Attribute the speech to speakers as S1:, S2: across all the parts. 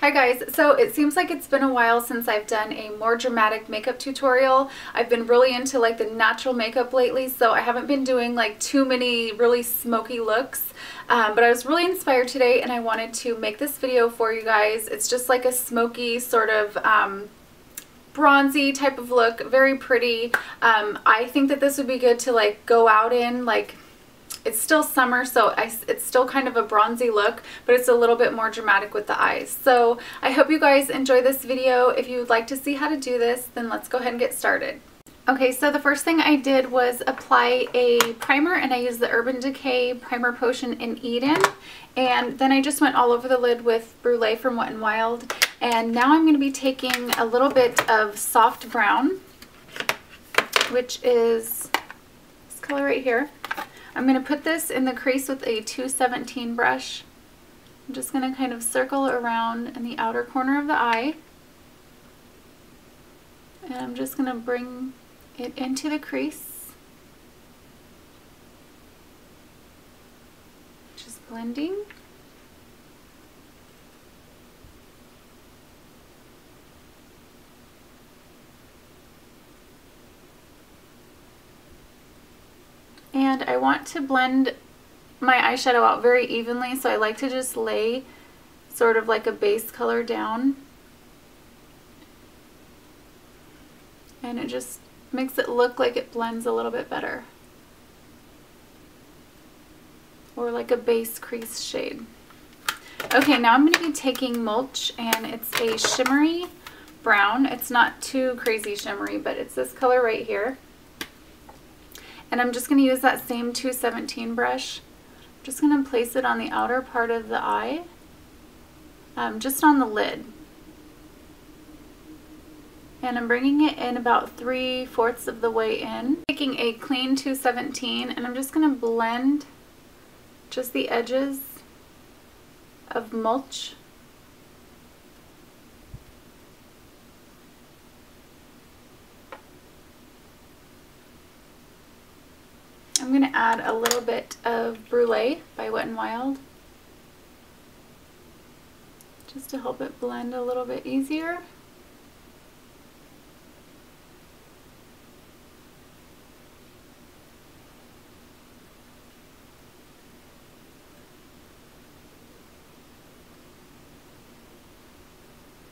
S1: Hi guys, so it seems like it's been a while since I've done a more dramatic makeup tutorial. I've been really into like the natural makeup lately, so I haven't been doing like too many really smoky looks. But I was really inspired today and I wanted to make this video for you guys. It's just like a smoky sort of bronzy type of look, very pretty. I think that this would be good to like go out in, like it's still summer, so it's still kind of a bronzy look, but it's a little bit more dramatic with the eyes. So I hope you guys enjoy this video. If you would like to see how to do this, then let's go ahead and get started. Okay, so the first thing I did was apply a primer, and I used the Urban Decay Primer Potion in Eden. And then I just went all over the lid with Brule from Wet n Wild. And now I'm going to be taking a little bit of soft brown, which is this color right here. I'm going to put this in the crease with a 217 brush. I'm just going to kind of circle around in the outer corner of the eye. And I'm just going to bring it into the crease. Just blending. And I want to blend my eyeshadow out very evenly, so I like to just lay sort of like a base color down. And it just makes it look like it blends a little bit better. Or like a base crease shade. Okay, now I'm going to be taking Mulch, and it's a shimmery brown. It's not too crazy shimmery, but it's this color right here. And I'm just going to use that same 217 brush. I'm just going to place it on the outer part of the eye, just on the lid. And I'm bringing it in about 3/4 of the way in. Taking a clean 217, and I'm just going to blend just the edges of Mulch. I'm going to add a little bit of Brule by Wet n Wild, just to help it blend a little bit easier.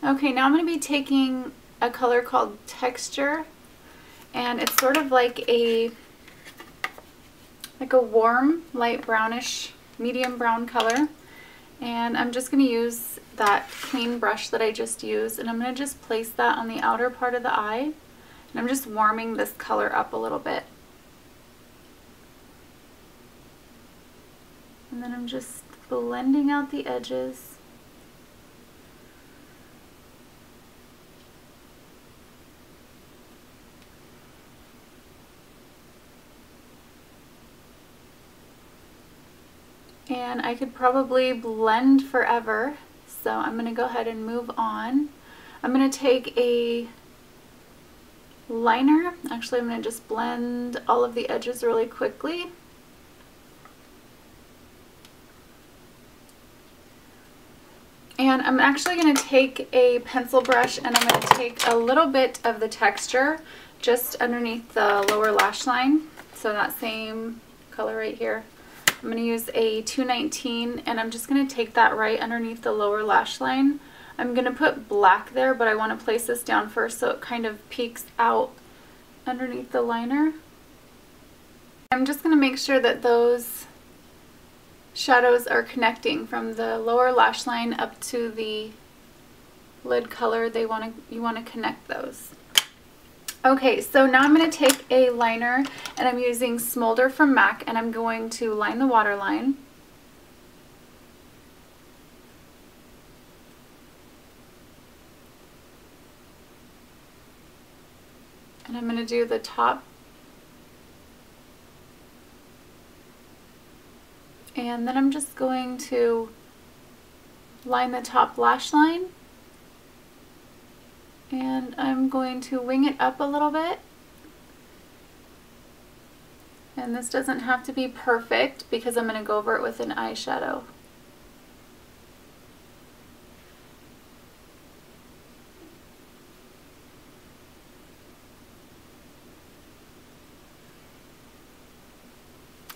S1: Okay, now I'm going to be taking a color called Texture, and it's sort of like a warm, light brownish, medium brown color. And I'm just going to use that clean brush that I just used, and I'm going to just place that on the outer part of the eye. And I'm just warming this color up a little bit. And then I'm just blending out the edges. And I could probably blend forever, so I'm going to go ahead and move on. I'm going to take a liner. Actually, I'm going to just blend all of the edges really quickly. And I'm actually going to take a pencil brush, and I'm going to take a little bit of the texture just underneath the lower lash line. So that same color right here. I'm going to use a 219, and I'm just going to take that right underneath the lower lash line. I'm going to put black there, but I want to place this down first so it kind of peeks out underneath the liner. I'm just going to make sure that those shadows are connecting from the lower lash line up to the lid color. You want to connect those. Okay, so now I'm going to take a liner, and I'm using Smolder from MAC, and I'm going to line the waterline. And I'm going to do the top. And then I'm just going to line the top lash line. And I'm going to wing it up a little bit. And this doesn't have to be perfect because I'm going to go over it with an eyeshadow.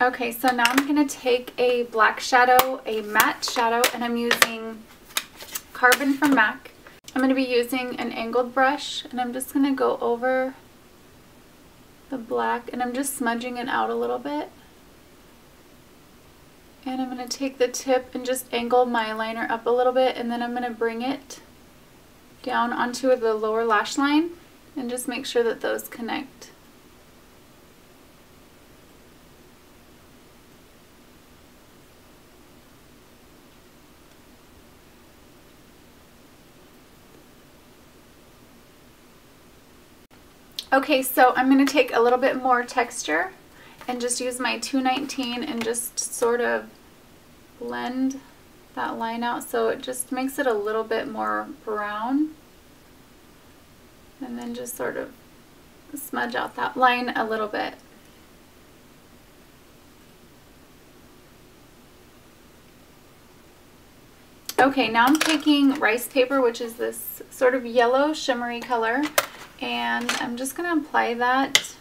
S1: Okay, so now I'm going to take a black shadow, a matte shadow, and I'm using Carbon from MAC. I'm going to be using an angled brush, and I'm just going to go over the black, and I'm just smudging it out a little bit. And I'm going to take the tip and just angle my liner up a little bit, and then I'm going to bring it down onto the lower lash line and just make sure that those connect. Okay, so I'm going to take a little bit more texture and just use my 219 and just sort of blend that line out so it just makes it a little bit more brown. And then just sort of smudge out that line a little bit. Okay, now I'm taking rice paper, which is this sort of yellow shimmery color, and I'm just going to apply that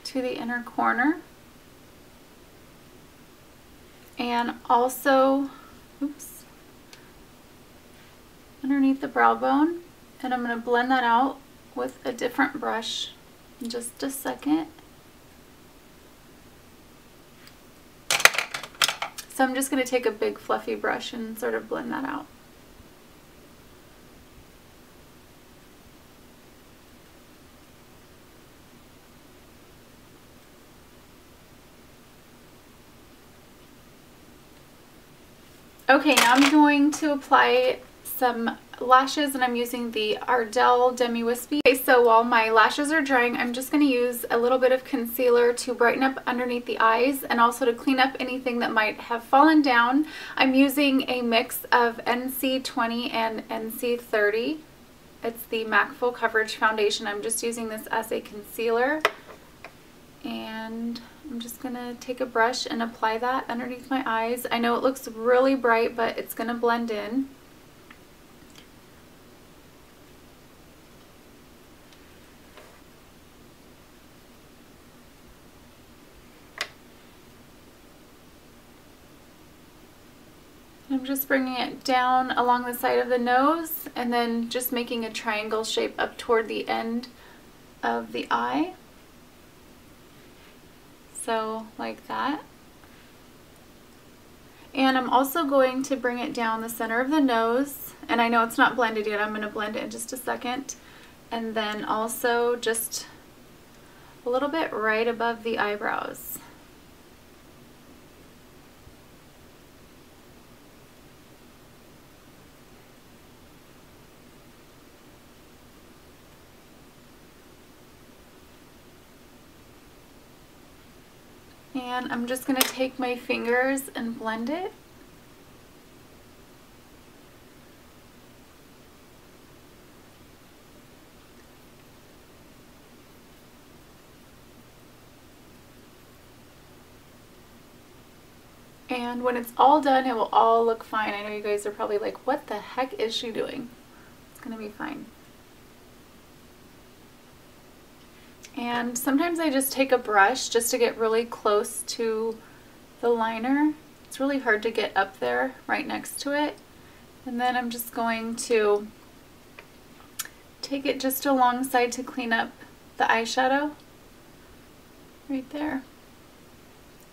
S1: to the inner corner and also, oops, underneath the brow bone, and I'm going to blend that out with a different brush in just a second. So I'm just going to take a big fluffy brush and sort of blend that out. Okay, now I'm going to apply some lashes, and I'm using the Ardell Demi Wispy. Okay, so while my lashes are drying, I'm just going to use a little bit of concealer to brighten up underneath the eyes and also to clean up anything that might have fallen down. I'm using a mix of NC20 and NC30. It's the MAC Full Coverage Foundation. I'm just using this as a concealer, and I'm just going to take a brush and apply that underneath my eyes. I know it looks really bright, but it's going to blend in. I'm just bringing it down along the side of the nose and then just making a triangle shape up toward the end of the eye. So like that. And I'm also going to bring it down the center of the nose, and I know it's not blended yet, I'm going to blend it in just a second, and then also just a little bit right above the eyebrows. And I'm just going to take my fingers and blend it. And when it's all done, it will all look fine. I know you guys are probably like, what the heck is she doing? It's going to be fine. And sometimes I just take a brush just to get really close to the liner. It's really hard to get up there right next to it. And then I'm just going to take it just alongside to clean up the eyeshadow right there.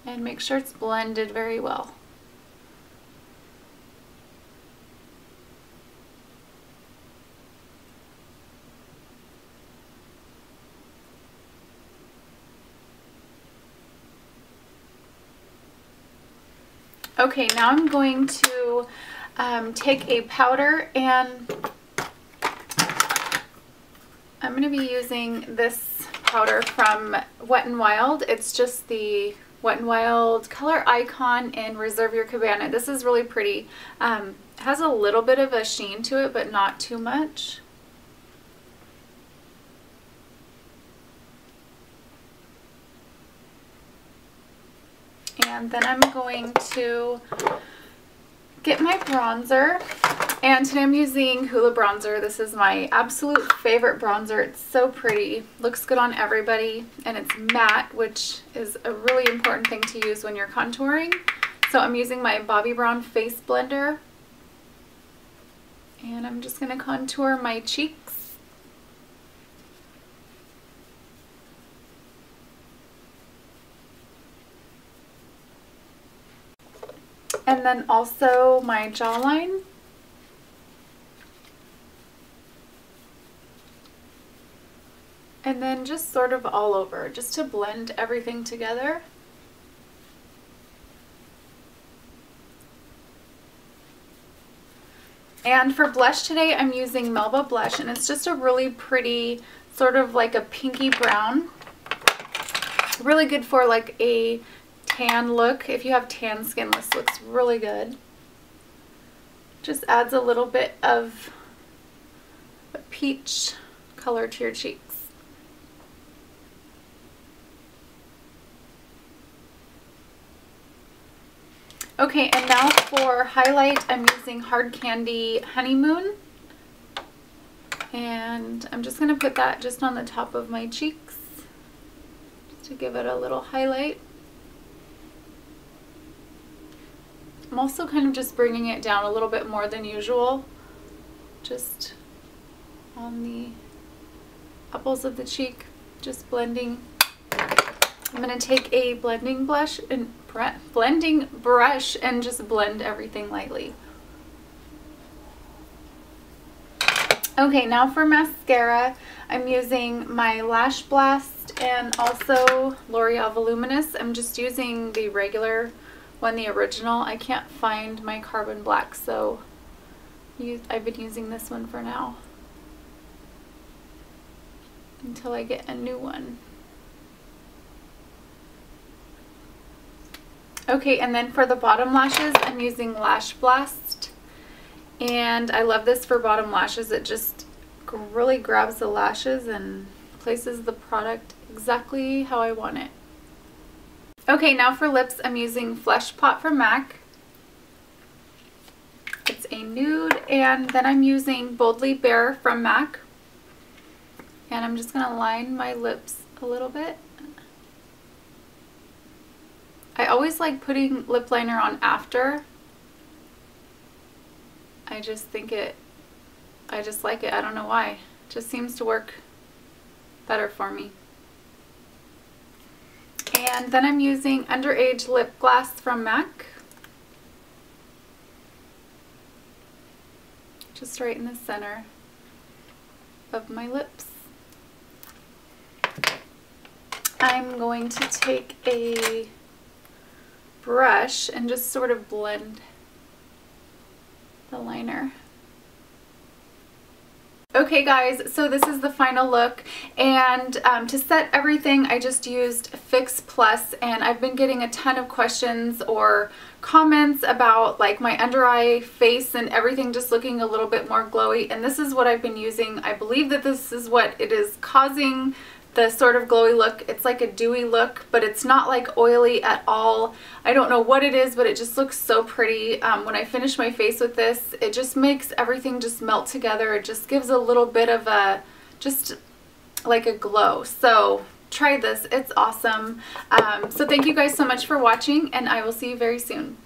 S1: And make sure it's blended very well. Okay, now I'm going to take a powder, and I'm going to be using this powder from Wet n Wild. It's just the Wet n Wild Color Icon in Reserve Your Cabana. This is really pretty. It has a little bit of a sheen to it, but not too much. And then I'm going to get my bronzer, And today I'm using Hoola bronzer. This is my absolute favorite bronzer. It's so pretty, looks good on everybody, and it's matte, which is a really important thing to use when you're contouring. So I'm using my Bobbi Brown Face Blender, and I'm just going to contour my cheeks. And then also my jawline. And then just sort of all over, just to blend everything together. And for blush today, I'm using Melba Blush, and it's just a really pretty, sort of like a pinky brown. Really good for like a tan look. If you have tan skin, this looks really good. Just adds a little bit of a peach color to your cheeks. Okay, and now for highlight, I'm using Hard Candy Honeymoon. And I'm just going to put that just on the top of my cheeks just to give it a little highlight. I'm also kind of just bringing it down a little bit more than usual, just on the apples of the cheek, just blending. I'm going to take a blending brush and just blend everything lightly. Okay, now for mascara, I'm using my Lash Blast and also L'Oreal Voluminous. I'm just using the regular one, the original. I can't find my Carbon Black, so I've been using this one for now until I get a new one. Okay, and then for the bottom lashes, I'm using Lash Blast, and I love this for bottom lashes. It just really grabs the lashes and places the product exactly how I want it. Okay, now for lips, I'm using Fleshpot from MAC. It's a nude, and then I'm using Boldly Bare from MAC, and I'm just going to line my lips a little bit. I always like putting lip liner on after. I just like it. I don't know why. It just seems to work better for me. And then I'm using Underage Lipglass from MAC. Just right in the center of my lips. I'm going to take a brush and just sort of blend the liner. Okay guys, so this is the final look, and to set everything I just used Fix Plus, and I've been getting a ton of questions or comments about like my under eye face and everything just looking a little bit more glowy, and this is what I've been using. I believe that this is what it is causing the sort of glowy look. It's like a dewy look, but it's not like oily at all. I don't know what it is, but it just looks so pretty. When I finish my face with this, it just makes everything just melt together. It just gives a little bit of a, just like a glow. So try this, it's awesome. So thank you guys so much for watching, and I will see you very soon.